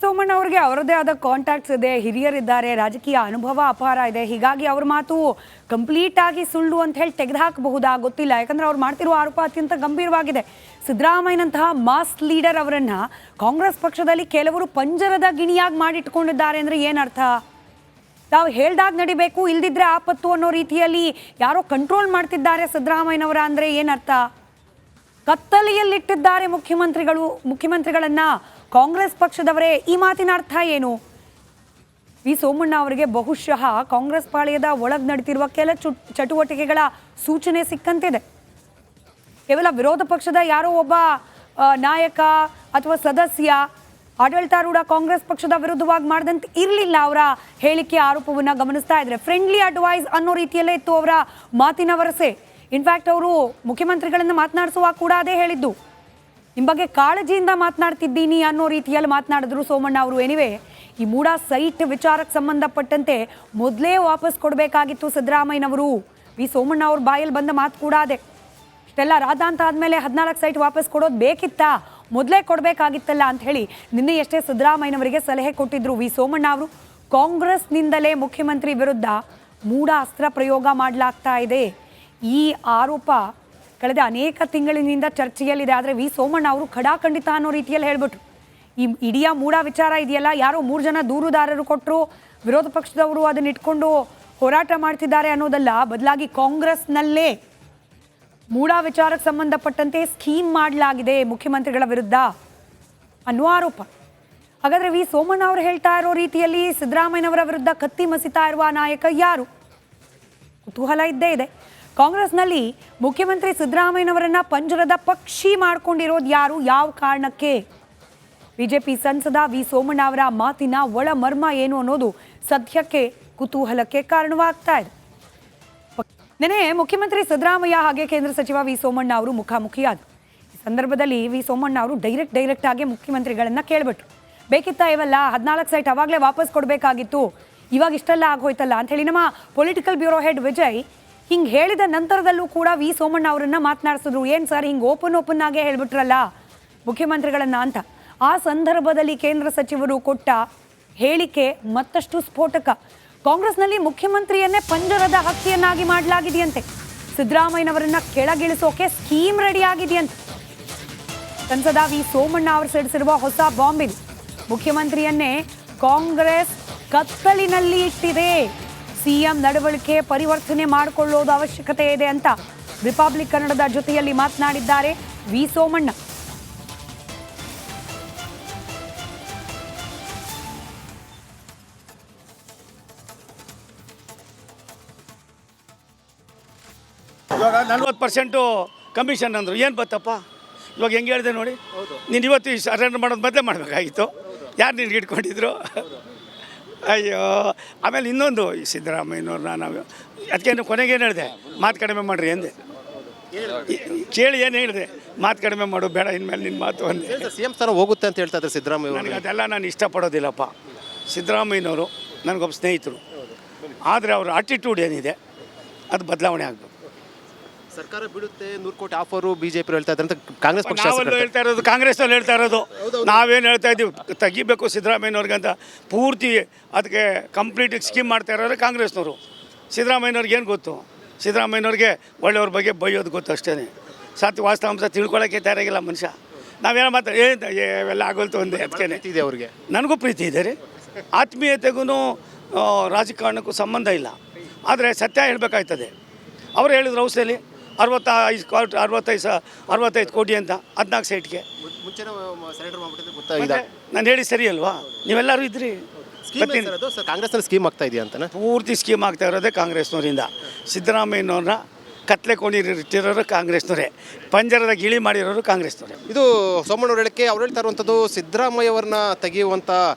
ಸೋಮಣ್ಣ ಅವರಿಗೆ ಅವರದೇ ಆದ ಕಾಂಟ್ಯಾಕ್ಟ್ಸ್ ಇದೆ, ಹಿರಿಯರಿದ್ದಾರೆ, ರಾಜಕೀಯ ಅನುಭವ ಅಪಾರ ಇದೆ. ಹೀಗಾಗಿ ಅವ್ರ ಮಾತು ಕಂಪ್ಲೀಟ್ ಆಗಿ ಸುಳ್ಳು ಅಂತ ಹೇಳಿ ತೆಗೆದುಹಾಕಬಹುದಾ ಗೊತ್ತಿಲ್ಲ. ಯಾಕಂದ್ರೆ ಅವ್ರು ಮಾಡ್ತಿರುವ ಆರೋಪ ಅತ್ಯಂತ ಗಂಭೀರವಾಗಿದೆ. ಸಿದ್ದರಾಮಯ್ಯನಂತಹ ಮಾಸ್ ಲೀಡರ್ ಅವರನ್ನ ಕಾಂಗ್ರೆಸ್ ಪಕ್ಷದಲ್ಲಿ ಕೆಲವರು ಪಂಜರದ ಗಿಣಿಯಾಗಿ ಮಾಡಿಟ್ಕೊಂಡಿದ್ದಾರೆ ಅಂದ್ರೆ ಏನರ್ಥ? ತಾವು ಹೇಳ್ದಾಗ ನಡಿಬೇಕು, ಇಲ್ದಿದ್ರೆ ಆಪತ್ತು ಅನ್ನೋ ರೀತಿಯಲ್ಲಿ ಯಾರೋ ಕಂಟ್ರೋಲ್ ಮಾಡ್ತಿದ್ದಾರೆ ಸಿದ್ದರಾಮಯ್ಯನವರ ಅಂದ್ರೆ ಏನರ್ಥ? ಕತ್ತಲೆಯಲ್ಲಿಟ್ಟಿದ್ದಾರೆ ಮುಖ್ಯಮಂತ್ರಿಗಳನ್ನ ಕಾಂಗ್ರೆಸ್ ಪಕ್ಷದವರೇ. ಈ ಮಾತಿನ ಅರ್ಥ ಏನು? ವಿ ಸೋಮಣ್ಣ ಅವರಿಗೆ ಬಹುಶಃ ಕಾಂಗ್ರೆಸ್ ಪಾಳ್ಯದ ಒಳಗೆ ನಡೀತಿರುವ ಕೆಲ ಚಟುವಟಿಕೆಗಳ ಸೂಚನೆ ಸಿಕ್ಕಂತಿದೆ. ಕೇವಲ ವಿರೋಧ ಪಕ್ಷದ ಯಾರೋ ಒಬ್ಬ ನಾಯಕ ಅಥವಾ ಸದಸ್ಯ ಆಡಳಿತಾರೂಢ ಕಾಂಗ್ರೆಸ್ ಪಕ್ಷದ ವಿರುದ್ಧವಾಗಿ ಮಾಡಿದಂತೆ ಇರಲಿಲ್ಲ ಅವರ ಹೇಳಿಕೆ, ಆರೋಪವನ್ನ ಗಮನಿಸ್ತಾ ಇದ್ರೆ ಫ್ರೆಂಡ್ಲಿ ಅಡ್ವೈಸ್ ಅನ್ನೋ ರೀತಿಯಲ್ಲೇ ಇತ್ತು ಅವರ ಮಾತಿನ ವರಸೆ. ಇನ್ಫ್ಯಾಕ್ಟ್ ಅವರು ಮುಖ್ಯಮಂತ್ರಿಗಳನ್ನ ಮಾತನಾಡಿಸುವಾಗ ಕೂಡ ಅದೇ ಹೇಳಿದ್ದು, ನಿಮ್ಮ ಬಗ್ಗೆ ಕಾಳಜಿಯಿಂದ ಮಾತನಾಡ್ತಿದ್ದೀನಿ ಅನ್ನೋ ರೀತಿಯಲ್ಲಿ ಮಾತನಾಡಿದ್ರು ಸೋಮಣ್ಣ ಅವರು. ಎನಿವೆ, ಈ ಮೂಡಾ ಸೈಟ್ ವಿಚಾರಕ್ಕೆ ಸಂಬಂಧಪಟ್ಟಂತೆ ಮೊದಲೇ ವಾಪಸ್ ಕೊಡಬೇಕಾಗಿತ್ತು ಸಿದ್ದರಾಮಯ್ಯನವರು. ವಿ ಸೋಮಣ್ಣ ಅವ್ರ ಬಾಯಲ್ಲಿ ಬಂದ ಮಾತು ಕೂಡ ಅದೇ. ಇಷ್ಟೆಲ್ಲ ರಾಧಾಂತ ಆದಮೇಲೆ 14 ಸೈಟ್ ವಾಪಸ್ ಕೊಡೋದು ಬೇಕಿತ್ತಾ, ಮೊದಲೇ ಕೊಡಬೇಕಾಗಿತ್ತಲ್ಲ ಅಂತ ಹೇಳಿ ನಿನ್ನೆಯಷ್ಟೇ ಸಿದ್ದರಾಮಯ್ಯನವರಿಗೆ ಸಲಹೆ ಕೊಟ್ಟಿದ್ರು ವಿ ಸೋಮಣ್ಣ ಅವರು. ಕಾಂಗ್ರೆಸ್ನಿಂದಲೇ ಮುಖ್ಯಮಂತ್ರಿ ವಿರುದ್ಧ ಮೂಡಾ ಅಸ್ತ್ರ ಪ್ರಯೋಗ ಮಾಡಲಾಗ್ತಾ ಇದೆ. ಈ ಆರೋಪ ಕಳೆದ ಅನೇಕ ತಿಂಗಳಿನಿಂದ ಚರ್ಚೆಯಲ್ಲಿದೆ. ಆದರೆ ವಿ ಸೋಮಣ್ಣ ಅವರು ಖಡಾಖಂಡಿತ ಅನ್ನೋ ರೀತಿಯಲ್ಲಿ ಹೇಳ್ಬಿಟ್ರು. ಈ ಇಡೀ ಮೂಡಾ ವಿಚಾರ ಇದೆಯಲ್ಲ, ಯಾರೋ 3 ಜನ ದೂರುದಾರರು ಕೊಟ್ಟರು, ವಿರೋಧ ಪಕ್ಷದವರು ಅದನ್ನ ಇಟ್ಕೊಂಡು ಹೋರಾಟ ಮಾಡ್ತಿದ್ದಾರೆ ಅನ್ನೋದಲ್ಲ, ಬದಲಾಗಿ ಕಾಂಗ್ರೆಸ್ನಲ್ಲೇ ಮೂಡಾ ವಿಚಾರಕ್ಕೆ ಸಂಬಂಧಪಟ್ಟಂತೆ ಸ್ಕೀಮ್ ಮಾಡಲಾಗಿದೆ ಮುಖ್ಯಮಂತ್ರಿಗಳ ವಿರುದ್ಧ ಅನ್ನುವ ಆರೋಪ. ಹಾಗಾದ್ರೆ ವಿ ಸೋಮಣ್ಣ ಅವರು ಹೇಳ್ತಾ ಇರೋ ರೀತಿಯಲ್ಲಿ ಸಿದ್ದರಾಮಯ್ಯನವರ ವಿರುದ್ಧ ಕತ್ತಿ ಮಸಿತಾ ಇರುವ ನಾಯಕ ಯಾರು? ಕುತೂಹಲ ಇದ್ದೇ ಇದೆ. ಕಾಂಗ್ರೆಸ್ನಲ್ಲಿ ಮುಖ್ಯಮಂತ್ರಿ ಸಿದ್ದರಾಮಯ್ಯನವರನ್ನ ಪಂಜರದ ಪಕ್ಷಿ ಮಾಡ್ಕೊಂಡಿರೋದು ಯಾರು, ಯಾವ ಕಾರಣಕ್ಕೆ? ಬಿಜೆಪಿ ಸಂಸದ ವಿ ಸೋಮಣ್ಣ ಅವರ ಮಾತಿನ ಒಳ ಮರ್ಮ ಏನು ಅನ್ನೋದು ಸದ್ಯಕ್ಕೆ ಕುತೂಹಲಕ್ಕೆ ಕಾರಣವಾಗ್ತಾ ಇದೆ. ನೆನೆ ಮುಖ್ಯಮಂತ್ರಿ ಸಿದ್ದರಾಮಯ್ಯ ಹಾಗೆ ಕೇಂದ್ರ ಸಚಿವ ವಿ ಸೋಮಣ್ಣ ಅವರು ಮುಖಾಮುಖಿಯಾದರು. ಈ ಸಂದರ್ಭದಲ್ಲಿ ವಿ ಸೋಮಣ್ಣ ಅವರು ಡೈರೆಕ್ಟ್ ಆಗಿ ಮುಖ್ಯಮಂತ್ರಿಗಳನ್ನ ಕೇಳ್ಬಿಟ್ರು, ಬೇಕಿತ್ತಾ ಇವೆಲ್ಲ 14 ಸೈಟ್ ಅವಾಗಲೇ ವಾಪಸ್ ಕೊಡಬೇಕಾಗಿತ್ತು, ಇವಾಗ ಇಷ್ಟೆಲ್ಲ ಆಗೋಯ್ತಲ್ಲ ಅಂತ ಹೇಳಿ. ನಮ್ಮ ಪೊಲಿಟಿಕಲ್ ಬ್ಯೂರೋ ಹೆಡ್ ವಿಜಯ್ ಹಿಂಗೆ ಹೇಳಿದ ನಂತರದಲ್ಲೂ ಕೂಡ ವಿ ಸೋಮಣ್ಣ ಅವರನ್ನ ಮಾತನಾಡಿಸಿದ್ರು. ಏನು ಸರ್ ಹಿಂಗೆ ಓಪನ್ ಆಗೇ ಹೇಳ್ಬಿಟ್ರಲ್ಲ ಮುಖ್ಯಮಂತ್ರಿಗಳನ್ನ ಅಂತ. ಆ ಸಂದರ್ಭದಲ್ಲಿ ಕೇಂದ್ರ ಸಚಿವರು ಕೊಟ್ಟ ಹೇಳಿಕೆ ಮತ್ತಷ್ಟು ಸ್ಫೋಟಕ. ಕಾಂಗ್ರೆಸ್ನಲ್ಲಿ ಮುಖ್ಯಮಂತ್ರಿಯನ್ನೇ ಪಂಜರದ ಹಕ್ಕಿಯನ್ನಾಗಿ ಮಾಡಲಾಗಿದೆಯಂತೆ. ಸಿದ್ದರಾಮಯ್ಯನವರನ್ನ ಕೆಳಗಿಳಿಸೋಕೆ ಸ್ಕೀಮ್ ರೆಡಿ ಆಗಿದೆಯಂತೆ. ಸಂಸದ ವಿ ಸೋಮಣ್ಣ ಅವರು ಸಿಡಿಸಿರುವ ಹೊಸ ಬಾಂಬ್ ಇದು. ಮುಖ್ಯಮಂತ್ರಿಯನ್ನೇ ಕಾಂಗ್ರೆಸ್ ಕತ್ತಲಿನಲ್ಲಿ ಇಟ್ಟಿದೆ. ಸಿಎಂ ನಡವಳಿಕೆ ಪರಿವರ್ತನೆ ಮಾಡಿಕೊಳ್ಳೋದು ಅವಶ್ಯಕತೆ ಇದೆ ಅಂತ ರಿಪಬ್ಲಿಕ್ ಕನ್ನಡದ ಜೊತೆಯಲ್ಲಿ ಮಾತನಾಡಿದ್ದಾರೆ ವಿ ಸೋಮಣ್ಣ. ಇವಾಗ 40% ಕಮಿಷನ್ ಅಂದರು, ಏನು ಬತ್ತಪ್ಪ ಇವಾಗ ಹೆಂಗೆ ಹೇಳಿದೆ ನೋಡಿ. ನೀನು ಇವತ್ತು ಸರೆಂಡರ್ ಮಾಡೋದು ಬದಲೇ ಮಾಡಬೇಕಾಗಿತ್ತು. ಯಾರು ನಿನ್ಗೆ ಇಟ್ಕೊಂಡಿದ್ರು? ಅಯ್ಯೋ. ಆಮೇಲೆ ಇನ್ನೊಂದು, ಈ ಸಿದ್ದರಾಮಯ್ಯನವ್ರನ್ನ ನಾವು ಅದಕ್ಕೆ ಕೊನೆಗೇನು ಹೇಳಿದೆ, ಮಾತು ಕಡಿಮೆ ಮಾಡಿರಿ ಅಂದೆ. ಕೇಳಿ ಏನು ಹೇಳಿದೆ, ಮಾತು ಕಡಿಮೆ ಮಾಡು, ಬೇಡ ಇನ್ಮೇಲೆ ನಿನ್ನ ಮಾತು ಅಂದೆ. ಸಿ ಎಂ ಸ್ಥಾನ ಹೋಗುತ್ತೆ ಅಂತ ಹೇಳ್ತಾ ಇದ್ದಾರೆ ಸಿದ್ದರಾಮಯ್ಯ. ನನಗೆ ಅದೆಲ್ಲ ನಾನು ಇಷ್ಟಪಡೋದಿಲ್ಲಪ್ಪ. ಸಿದ್ದರಾಮಯ್ಯನವರು ನನಗೊಬ್ಬ ಸ್ನೇಹಿತರು, ಆದರೆ ಅವರ ಆಟಿಟ್ಯೂಡ್ ಏನಿದೆ ಅದು ಬದಲಾವಣೆ ಆಗಬೇಕು. ಸರ್ಕಾರ ಬಿಡುತ್ತೆ 100 ಕೋಟಿ ಆಫರು ಬಿಜೆಪಿ ಹೇಳ್ತಾ ಇದ್ದಾರೆ ಅಂತ ಕಾಂಗ್ರೆಸ್ ಪಕ್ಷ ಹೇಳ್ತಾ ಇರೋದು, ಕಾಂಗ್ರೆಸ್ನಲ್ಲಿ ಹೇಳ್ತಾ ಇರೋದು. ನಾವೇನು ಹೇಳ್ತಾ ಇದ್ದೀವಿ, ತೆಗಿಬೇಕು ಸಿದ್ದರಾಮಯ್ಯನವ್ರಿಗಂತ ಪೂರ್ತಿ ಅದಕ್ಕೆ ಕಂಪ್ಲೀಟ್ ಸ್ಕೀಮ್ ಮಾಡ್ತಾ ಇರೋರು ಕಾಂಗ್ರೆಸ್ನವರು. ಸಿದ್ದರಾಮಯ್ಯನವ್ರಿಗೆ ಏನು ಗೊತ್ತು? ಸಿದ್ದರಾಮಯ್ಯನವ್ರಿಗೆ ಒಳ್ಳೆಯವ್ರ ಬಗ್ಗೆ ಬೈಯೋದು ಗೊತ್ತು ಅಷ್ಟೇ. ವಾಸ್ತವಾಂಶ ತಿಳ್ಕೊಳ್ಳೋಕ್ಕೆ ತಯಾರಾಗಿಲ್ಲ ಮನುಷ್ಯ. ನಾವೇನೋ ಇವೆಲ್ಲ ಆಗೋಲ್ತು ಒಂದೇ. ಅದಕ್ಕೆ ಇದೆ ಅವ್ರಿಗೆ. ನನಗೂ ಪ್ರೀತಿ ಇದೆ ರೀ. ಆತ್ಮೀಯತೆಗೂ ರಾಜಕಾರಣಕ್ಕೂ ಸಂಬಂಧ ಇಲ್ಲ. ಆದರೆ ಸತ್ಯ ಹೇಳಬೇಕಾಯ್ತದೆ. ಅವರು ಹೇಳಿದ್ರು ಔಷಧಿಯಲ್ಲಿ 65 ಕೋಟಿ ಅಂತ 14 ಸೈಟ್ಗೆ. ನಾನು ಹೇಳಿ ಸರಿ ಅಲ್ವಾ? ನೀವೆಲ್ಲರೂ ಇದ್ರಿ. ಕಾಂಗ್ರೆಸ್ನಲ್ಲಿ ಸ್ಕೀಮ್ ಆಗ್ತಾ ಇದೆಯಾ ಅಂತ? ಪೂರ್ತಿ ಸ್ಕೀಮ್ ಆಗ್ತಾ ಇರೋದೇ ಕಾಂಗ್ರೆಸ್ನವರಿಂದ. ಸಿದ್ದರಾಮಯ್ಯನವ್ರನ್ನ ಕತ್ಲೆ ಕೊಂಡಿಟ್ಟಿರೋರು ಕಾಂಗ್ರೆಸ್ನವರೇ, ಪಂಜರದ ಗಿಳಿ ಮಾಡಿರೋರು ಕಾಂಗ್ರೆಸ್ನವರೇ. ಇದು ಸೋಮಣ್ಣವ್ರ ಹೇಳಿಕೆ. ಅವ್ರು ಹೇಳ್ತಾ ಇರುವಂಥದ್ದು ಸಿದ್ದರಾಮಯ್ಯವರನ್ನ ತೆಗೆಯುವಂಥ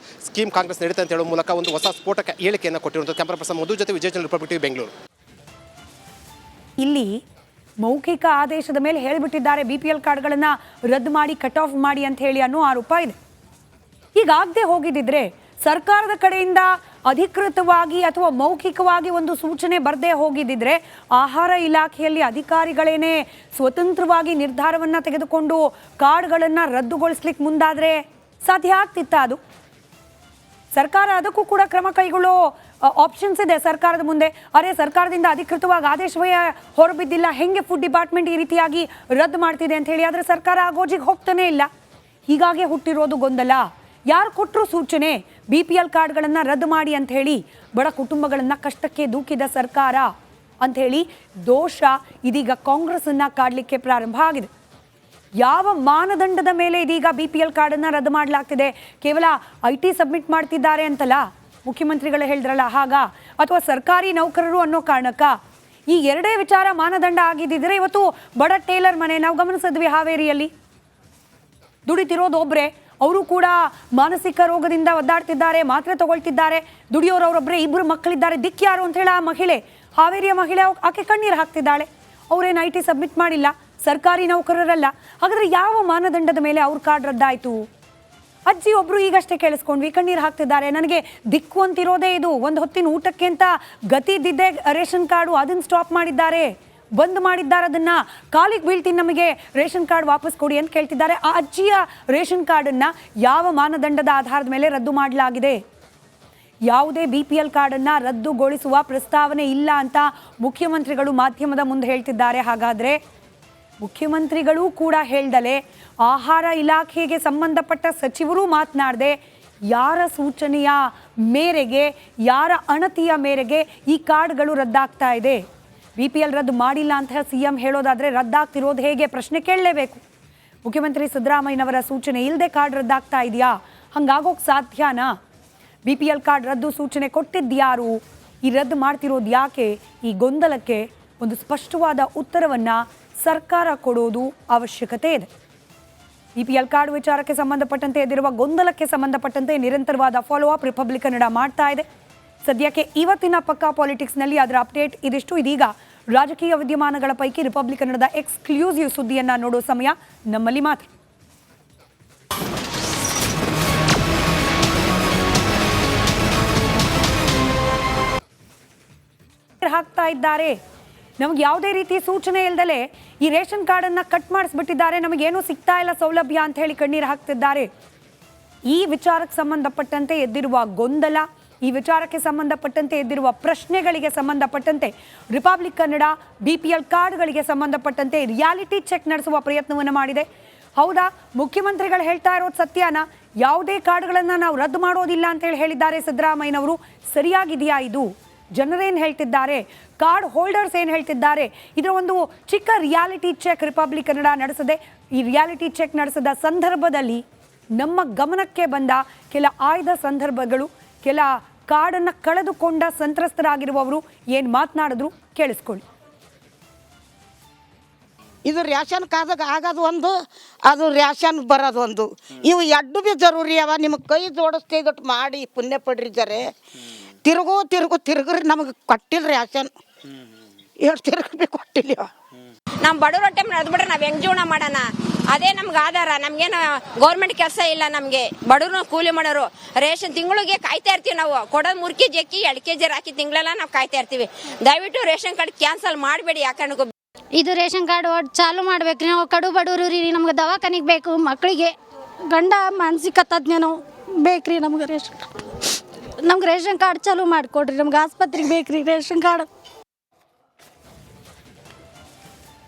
ಸ್ಕೀಮ್ ಕಾಂಗ್ರೆಸ್ ನಡೀತಾ ಅಂತ ಹೇಳೋ ಮೂಲಕ ಒಂದು ಹೊಸ ಸ್ಫೋಟಕ ಹೇಳಿಕೆಯನ್ನು ಕೊಟ್ಟಿರುವಂಥದ್ದು. ಕ್ಯಾಮರಾ ಪರ್ಸನ್ ಮಧು ಜೊತೆ ವಿಜಯ್ ಚಂದ್ರ, ರಿಪಬ್ಲಿಕ್ ಟಿವಿ, ಬೆಂಗಳೂರು. ಇಲ್ಲಿ ಮೌಖಿಕ ಆದೇಶದ ಮೇಲೆ ಹೇಳಿಬಿಟ್ಟಿದ್ದಾರೆ BPL ಕಾರ್ಡ್ಗಳನ್ನು ರದ್ದು ಮಾಡಿ, ಕಟ್ ಆಫ್ ಮಾಡಿ ಅಂತ ಹೇಳಿ ಅನ್ನೋ ಆರೋಪ ಇದೆ. ಹೀಗಾಗದೆ ಹೋಗಿದ್ದಿದ್ರೆ ಸರ್ಕಾರದ ಕಡೆಯಿಂದ ಅಧಿಕೃತವಾಗಿ ಅಥವಾ ಮೌಖಿಕವಾಗಿ ಒಂದು ಸೂಚನೆ ಬರದೇ ಹೋಗಿದ್ದಿದ್ರೆ ಆಹಾರ ಇಲಾಖೆಯಲ್ಲಿ ಅಧಿಕಾರಿಗಳೇನೇ ಸ್ವತಂತ್ರವಾಗಿ ನಿರ್ಧಾರವನ್ನು ತೆಗೆದುಕೊಂಡು ಕಾರ್ಡ್ಗಳನ್ನು ರದ್ದುಗೊಳಿಸ್ಲಿಕ್ಕೆ ಮುಂದಾದರೆ ಸಾಧ್ಯ ಆಗ್ತಿತ್ತ? ಅದು ಸರ್ಕಾರ ಅದಕ್ಕೂ ಕೂಡ ಕ್ರಮ ಕೈಗೊಳ್ಳೋ ಆಪ್ಷನ್ಸ್ ಇದೆ ಸರ್ಕಾರದ ಮುಂದೆ. ಅರೆ, ಸರ್ಕಾರದಿಂದ ಅಧಿಕೃತವಾಗಿ ಆದೇಶವೇ ಹೊರಬಿದ್ದಿಲ್ಲ, ಹೆಂಗೆ ಫುಡ್ ಡಿಪಾರ್ಟ್ಮೆಂಟ್ ಈ ರೀತಿಯಾಗಿ ರದ್ದು ಮಾಡ್ತಿದೆ ಅಂತ ಹೇಳಿ. ಆದರೆ ಸರ್ಕಾರ ಆ ಗೋಜಿಗೆ ಹೋಗ್ತಾನೆ ಇಲ್ಲ. ಹೀಗಾಗಿ ಹುಟ್ಟಿರೋದು ಗೊಂದಲ. ಯಾರು ಕೊಟ್ಟರು ಸೂಚನೆ BPL ಕಾರ್ಡ್ಗಳನ್ನು ರದ್ದು ಮಾಡಿ ಅಂತ ಹೇಳಿ ಬಡ ಕುಟುಂಬಗಳನ್ನು ಕಷ್ಟಕ್ಕೆ ದೂಕಿದ ಸರ್ಕಾರ ಅಂಥೇಳಿ ದೋಷ ಇದೀಗ ಕಾಂಗ್ರೆಸ್ಸನ್ನು ಕಾಡಲಿಕ್ಕೆ ಪ್ರಾರಂಭ ಆಗಿದೆ. ಯಾವ ಮಾನದಂಡದ ಮೇಲೆ ಇದೀಗ BPL ಕಾರ್ಡನ್ನು ರದ್ದು ಮಾಡಲಾಗ್ತಿದೆ? ಕೇವಲ IT ಸಬ್ಮಿಟ್ ಮಾಡ್ತಿದ್ದಾರೆ ಅಂತಲ್ಲ ಮುಖ್ಯಮಂತ್ರಿಗಳು ಹೇಳಿದ್ರಲ್ಲ ಹಾಗ, ಅಥವಾ ಸರ್ಕಾರಿ ನೌಕರರು ಅನ್ನೋ ಕಾರಣಕ್ಕ? ಈ ಎರಡೇ ವಿಚಾರ ಮಾನದಂಡ ಆಗಿದ್ದಿದ್ರೆ ಇವತ್ತು ಬಡ ಟೇಲರ್ ಮನೆ ನಾವು ಗಮನಿಸಿದ್ವಿ ಹಾವೇರಿಯಲ್ಲಿ, ದುಡಿತಿರೋದು ಒಬ್ಬರೇ, ಅವರು ಕೂಡ ಮಾನಸಿಕ ರೋಗದಿಂದ ಒದ್ದಾಡ್ತಿದ್ದಾರೆ, ಮಾತ್ರೆ ತಗೊಳ್ತಿದ್ದಾರೆ, ದುಡಿಯೋರು ಅವರೊಬ್ಬರೇ, 2 ಮಕ್ಕಳಿದ್ದಾರೆ, ದಿಕ್ ಯಾರು ಅಂತ ಹೇಳಿ ಆ ಮಹಿಳೆ, ಹಾವೇರಿಯ ಮಹಿಳೆ, ಆಕೆ ಕಣ್ಣೀರು ಹಾಕ್ತಿದ್ದಾಳೆ. ಅವರೇನು IT ಸಬ್ಮಿಟ್ ಮಾಡಿಲ್ಲ, ಸರ್ಕಾರಿ ನೌಕರರಲ್ಲ. ಹಾಗಾದ್ರೆ ಯಾವ ಮಾನದಂಡದ ಮೇಲೆ ಅವ್ರ ಕಾರ್ಡ್ ರದ್ದಾಯಿತು? ಅಜ್ಜಿ ಒಬ್ರು ಈಗಷ್ಟೇ ಕೇಳಿಸ್ಕೊಂಡ್ವಿ, ಕಣ್ಣೀರು ಹಾಕ್ತಿದ್ದಾರೆ, ನನಗೆ ದಿಕ್ಕು ಅಂತಿರೋದೇ ಇದು, ಒಂದು ಹೊತ್ತಿನ ಊಟಕ್ಕೆ ಅಂತ ಗತಿ ಇದ್ದಿದ್ದೆ ರೇಷನ್ ಕಾರ್ಡು, ಅದನ್ನು ಸ್ಟಾಪ್ ಮಾಡಿದ್ದಾರೆ, ಬಂದ್ ಮಾಡಿದ್ದಾರೆ, ಅದನ್ನ ಕಾಲಿಗೆ ಬೀಳ್ತೀನಿ, ನಮಗೆ ರೇಷನ್ ಕಾರ್ಡ್ ವಾಪಸ್ ಕೊಡಿ ಅಂತ ಕೇಳ್ತಿದ್ದಾರೆ. ಆ ಅಜ್ಜಿಯ ರೇಷನ್ ಕಾರ್ಡನ್ನು ಯಾವ ಮಾನದಂಡದ ಆಧಾರದ ಮೇಲೆ ರದ್ದು ಮಾಡಲಾಗಿದೆ? ಯಾವುದೇ BPL ಕಾರ್ಡನ್ನು ರದ್ದುಗೊಳಿಸುವ ಪ್ರಸ್ತಾವನೆ ಇಲ್ಲ ಅಂತ ಮುಖ್ಯಮಂತ್ರಿಗಳು ಮಾಧ್ಯಮದ ಮುಂದೆ ಹೇಳ್ತಿದ್ದಾರೆ. ಹಾಗಾದರೆ ಮುಖ್ಯಮಂತ್ರಿಗಳೂ ಕೂಡ ಹೇಳ್ದಲೆ, ಆಹಾರ ಇಲಾಖೆಗೆ ಸಂಬಂಧಪಟ್ಟ ಸಚಿವರು ಮಾತನಾಡದೆ, ಯಾರ ಸೂಚನೆಯ ಮೇರೆಗೆ, ಯಾರ ಅಣತಿಯ ಮೇರೆಗೆ ಈ ಕಾರ್ಡ್ಗಳು ರದ್ದಾಗ್ತಾ ಇದೆ? BPL ರದ್ದು ಮಾಡಿಲ್ಲ ಅಂತ CM ಹೇಳೋದಾದರೆ ರದ್ದಾಗ್ತಿರೋದು ಹೇಗೆ ಪ್ರಶ್ನೆ ಕೇಳಲೇಬೇಕು. ಮುಖ್ಯಮಂತ್ರಿ ಸಿದ್ದರಾಮಯ್ಯನವರ ಸೂಚನೆ ಇಲ್ಲದೆ ಕಾರ್ಡ್ ರದ್ದಾಗ್ತಾ ಇದೆಯಾ? ಹಂಗಾಗೋಕೆ ಸಾಧ್ಯನಾ? BPL ಕಾರ್ಡ್ ರದ್ದು ಸೂಚನೆ ಕೊಟ್ಟಿದ್ಯಾರು? ಈ ರದ್ದು ಮಾಡ್ತಿರೋದು ಯಾಕೆ? ಈ ಗೊಂದಲಕ್ಕೆ ಒಂದು ಸ್ಪಷ್ಟವಾದ ಉತ್ತರವನ್ನು ಸರ್ಕಾರ ಕೊಡೋದು ಅವಶ್ಯಕತೆ ಇದೆ. BPL ಕಾರ್ಡ್ ವಿಚಾರಕ್ಕೆ ಸಂಬಂಧಪಟ್ಟಂತೆ ಎದ್ದಿರುವ ಗೊಂದಲಕ್ಕೆ ಸಂಬಂಧಪಟ್ಟಂತೆ ನಿರಂತರವಾದ ಫಾಲೋ ಅಪ್ ರಿಪಬ್ಲಿಕ್ ಕನ್ನಡ ಮಾಡ್ತಾ ಇದೆ. ಸದ್ಯಕ್ಕೆ ಇವತ್ತಿನ ಪಕ್ಕಾ ಪಾಲಿಟಿಕ್ಸ್ನಲ್ಲಿ ಅದರ ಅಪ್ಡೇಟ್ ಇದಿಷ್ಟು. ಇದೀಗ ರಾಜಕೀಯ ವಿದ್ಯಮಾನಗಳ ಪೈಕಿ ರಿಪಬ್ಲಿಕ್ ಕನ್ನಡದ ಎಕ್ಸ್ಕ್ಲೂಸಿವ್ ಸುದ್ದಿಯನ್ನು ನೋಡೋ ಸಮಯ ನಮ್ಮಲ್ಲಿ ಮಾತ್ರ. ಹಾಕ್ತಾ ಇದ್ದಾರೆ, ನಮ್ಗೆ ಯಾವುದೇ ರೀತಿ ಸೂಚನೆ ಇಲ್ದಲೆ ಈ ರೇಷನ್ ಕಾರ್ಡನ್ನು ಕಟ್ ಮಾಡಿಸ್ಬಿಟ್ಟಿದ್ದಾರೆ, ನಮಗೇನೂ ಸಿಗ್ತಾ ಇಲ್ಲ ಸೌಲಭ್ಯ ಅಂತ ಹೇಳಿ ಕಣ್ಣೀರು ಹಾಕ್ತಿದ್ದಾರೆ. ಈ ವಿಚಾರಕ್ಕೆ ಸಂಬಂಧಪಟ್ಟಂತೆ ಎದ್ದಿರುವ ಗೊಂದಲ, ಈ ವಿಚಾರಕ್ಕೆ ಸಂಬಂಧಪಟ್ಟಂತೆ ಎದ್ದಿರುವ ಪ್ರಶ್ನೆಗಳಿಗೆ ಸಂಬಂಧಪಟ್ಟಂತೆ ರಿಪಬ್ಲಿಕ್ ಕನ್ನಡ BPL ಕಾರ್ಡ್ಗಳಿಗೆ ಸಂಬಂಧಪಟ್ಟಂತೆ ರಿಯಾಲಿಟಿ ಚೆಕ್ ನಡೆಸುವ ಪ್ರಯತ್ನವನ್ನು ಮಾಡಿದೆ. ಹೌದಾ, ಮುಖ್ಯಮಂತ್ರಿಗಳು ಹೇಳ್ತಾ ಇರೋದು ಸತ್ಯನಾ? ಯಾವುದೇ ಕಾರ್ಡ್ಗಳನ್ನು ನಾವು ರದ್ದು ಮಾಡೋದಿಲ್ಲ ಅಂತೇಳಿ ಹೇಳಿದ್ದಾರೆ ಸಿದ್ದರಾಮಯ್ಯನವರು. ಸರಿಯಾಗಿದೆಯಾ ಇದು? ಜನರೇನು ಹೇಳ್ತಿದ್ದಾರೆ, ಕಾರ್ಡ್ ಹೋಲ್ಡರ್ಸ್ ಏನು ಹೇಳ್ತಿದ್ದಾರೆ? ಇದರ ಒಂದು ಚಿಕ್ಕ ರಿಯಾಲಿಟಿ ಚೆಕ್ ರಿಪಬ್ಲಿಕ್ ಕನ್ನಡ ನಡೆಸದೆ. ಈ ರಿಯಾಲಿಟಿ ಚೆಕ್ ನಡೆಸಿದ ಸಂದರ್ಭದಲ್ಲಿ ನಮ್ಮ ಗಮನಕ್ಕೆ ಬಂದ ಕೆಲ ಆಯ್ದ ಸಂದರ್ಭಗಳು, ಕೆಲ ಕಾರ್ಡನ್ನು ಕಳೆದುಕೊಂಡ ಸಂತ್ರಸ್ತರಾಗಿರುವವರು ಏನು ಮಾತನಾಡಿದ್ರು ಕೇಳಿಸ್ಕೊಳ್ಳಿ. ಇದು ರೇಷನ್ ಕಾರ್ಡ್ ಆಗೋದು ಒಂದು, ಅದು ರೇಷನ್ ಬರೋದು ಒಂದು. ಇವು ಎರಡು ಬಿ ಜರೂರಿ ಅವ. ನಿಮಗೆ ಕೈ ಜೋಡಿಸ್ತಿದ್ದಟ್ಟು ಮಾಡಿ ಪುಣ್ಯ ಪಡ್ರಿ ಜರೆ. ತಿರುಗ್ರಿ ನಮಗೆ ಕೊಟ್ಟಿಲ್ಲ ರೇಷನ್, ಎಷ್ಟು ತಿರುಗಿ ಕೊಟ್ಟಿಲ್ಲ. ನಮ್ಮ ಬಡವ್ರ ಹೊಟ್ಟೆ ನಡೆದ್ಬಿಟ್ರೆ ನಾವು ಹೆಂಗ್ ಜೀವನ ಮಾಡೋಣ? ಅದೇ ನಮ್ಗೆ ಆಧಾರ. ನಮ್ಗೇನು ಗೌರ್ಮೆಂಟ್ ಕೆಲಸ ಇಲ್ಲ, ನಮಗೆ ಬಡವ್ರು ಕೂಲಿ ಮಾಡೋರು. ರೇಷನ್ ತಿಂಗಳಿಗೆ ಕಾಯ್ತಾ ಇರ್ತೀವಿ ನಾವು. ಕೊಡೋದು 3 kg ಅಕ್ಕಿ 2 kg ಹಾಕಿ ತಿಂಗಳೆಲ್ಲ ನಾವು ಕಾಯ್ತಾ ಇರ್ತೀವಿ. ದಯವಿಟ್ಟು ರೇಷನ್ ಕಾರ್ಡ್ ಕ್ಯಾನ್ಸಲ್ ಮಾಡಬೇಡಿ. ಯಾಕಂದ್ರೆ ಇದು ರೇಷನ್ ಕಾರ್ಡ್ ಚಾಲು ಮಾಡ್ಬೇಕ್ರಿ. ನಾವು ಕಡು ಬಡವರು ರೀ, ನಮ್ಗೆ ದವಾಖಾನಿಗೆ ಬೇಕು, ಮಕ್ಕಳಿಗೆ ಗಂಡ ಮಾನಸಿಕ ತಜ್ಞನು ಬೇಕ್ರಿ. ನಮ್ಗೆ ರೇಷನ್ ಕಾರ್ಡ್ ಚಾಲು ಮಾಡಿಕೊಡ್ರಿ. ನಮ್ಗೆ ಆಸ್ಪತ್ರೆಗೆ ಬೇಕ್ರಿ ರೇಷನ್ ಕಾರ್ಡ್.